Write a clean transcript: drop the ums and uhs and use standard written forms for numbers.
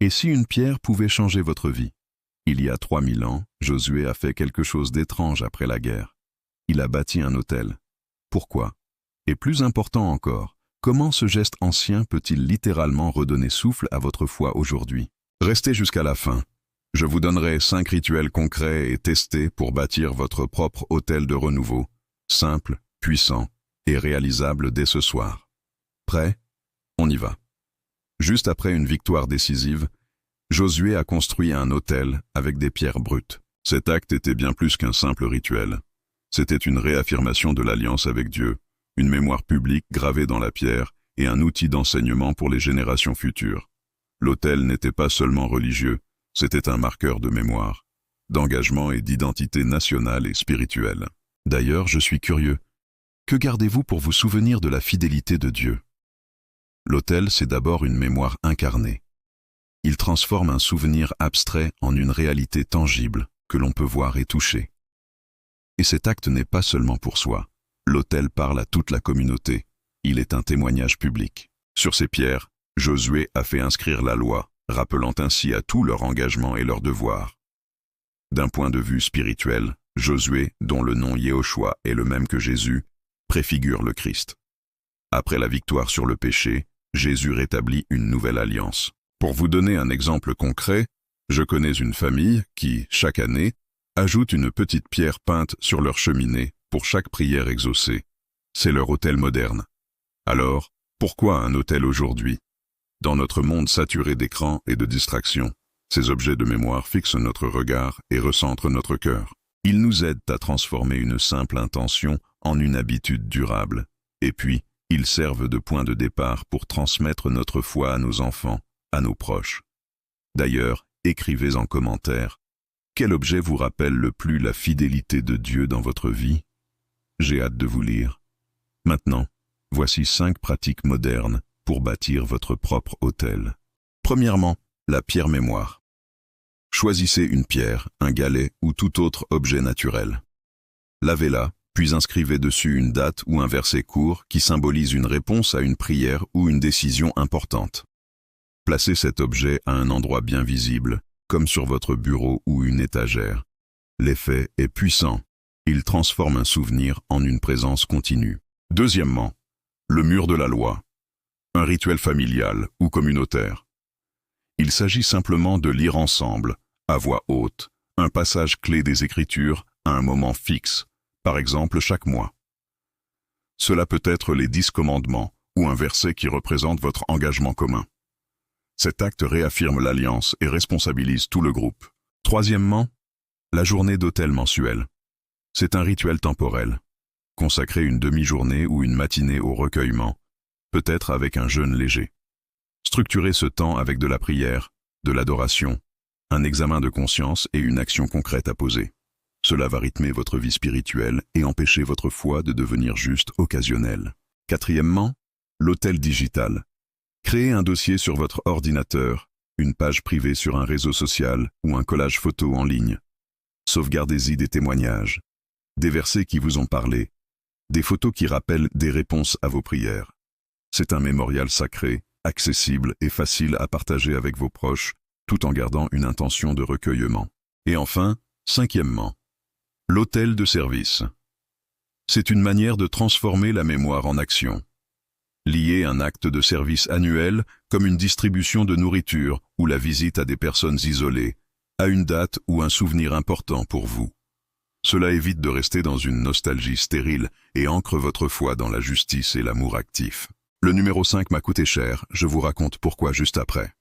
Et si une pierre pouvait changer votre vie? Il y a 3000 ans, Josué a fait quelque chose d'étrange après la guerre. Il a bâti un autel. Pourquoi? Et plus important encore, comment ce geste ancien peut-il littéralement redonner souffle à votre foi aujourd'hui? Restez jusqu'à la fin. Je vous donnerai 5 rituels concrets et testés pour bâtir votre propre autel de renouveau, simple, puissant et réalisable dès ce soir. Prêt? On y va. Juste après une victoire décisive, Josué a construit un autel avec des pierres brutes. Cet acte était bien plus qu'un simple rituel. C'était une réaffirmation de l'alliance avec Dieu, une mémoire publique gravée dans la pierre et un outil d'enseignement pour les générations futures. L'autel n'était pas seulement religieux, c'était un marqueur de mémoire, d'engagement et d'identité nationale et spirituelle. D'ailleurs, je suis curieux. Que gardez-vous pour vous souvenir de la fidélité de Dieu? L'autel, c'est d'abord une mémoire incarnée. Il transforme un souvenir abstrait en une réalité tangible que l'on peut voir et toucher. Et cet acte n'est pas seulement pour soi. L'autel parle à toute la communauté. Il est un témoignage public. Sur ces pierres, Josué a fait inscrire la loi, rappelant ainsi à tous leur engagement et leurs devoirs. D'un point de vue spirituel, Josué, dont le nom Yehoshua est le même que Jésus, préfigure le Christ. Après la victoire sur le péché, Jésus rétablit une nouvelle alliance. Pour vous donner un exemple concret, je connais une famille qui, chaque année, ajoute une petite pierre peinte sur leur cheminée pour chaque prière exaucée. C'est leur autel moderne. Alors, pourquoi un autel aujourd'hui? Dans notre monde saturé d'écrans et de distractions, ces objets de mémoire fixent notre regard et recentrent notre cœur. Ils nous aident à transformer une simple intention en une habitude durable. Et puis, ils servent de point de départ pour transmettre notre foi à nos enfants, à nos proches. D'ailleurs, écrivez en commentaire, quel objet vous rappelle le plus la fidélité de Dieu dans votre vie? J'ai hâte de vous lire. Maintenant, voici 5 pratiques modernes pour bâtir votre propre autel. Premièrement, la pierre mémoire. Choisissez une pierre, un galet ou tout autre objet naturel. Lavez-la, puis inscrivez dessus une date ou un verset court qui symbolise une réponse à une prière ou une décision importante. Placez cet objet à un endroit bien visible, comme sur votre bureau ou une étagère. L'effet est puissant. Il transforme un souvenir en une présence continue. Deuxièmement, le mur de la loi. Un rituel familial ou communautaire. Il s'agit simplement de lire ensemble, à voix haute, un passage clé des Écritures à un moment fixe, par exemple chaque mois. Cela peut être les 10 commandements ou un verset qui représente votre engagement commun. Cet acte réaffirme l'alliance et responsabilise tout le groupe. Troisièmement, la journée d'autel mensuelle. C'est un rituel temporel. Consacrez une demi-journée ou une matinée au recueillement, peut-être avec un jeûne léger. Structurez ce temps avec de la prière, de l'adoration, un examen de conscience et une action concrète à poser. Cela va rythmer votre vie spirituelle et empêcher votre foi de devenir juste occasionnelle. Quatrièmement, l'autel digital. Créez un dossier sur votre ordinateur, une page privée sur un réseau social ou un collage photo en ligne. Sauvegardez-y des témoignages, des versets qui vous ont parlé, des photos qui rappellent des réponses à vos prières. C'est un mémorial sacré, accessible et facile à partager avec vos proches, tout en gardant une intention de recueillement. Et enfin, cinquièmement, l'autel de service. C'est une manière de transformer la mémoire en action. Liez un acte de service annuel comme une distribution de nourriture ou la visite à des personnes isolées, à une date ou un souvenir important pour vous. Cela évite de rester dans une nostalgie stérile et ancre votre foi dans la justice et l'amour actif. Le numéro 5 m'a coûté cher, je vous raconte pourquoi juste après.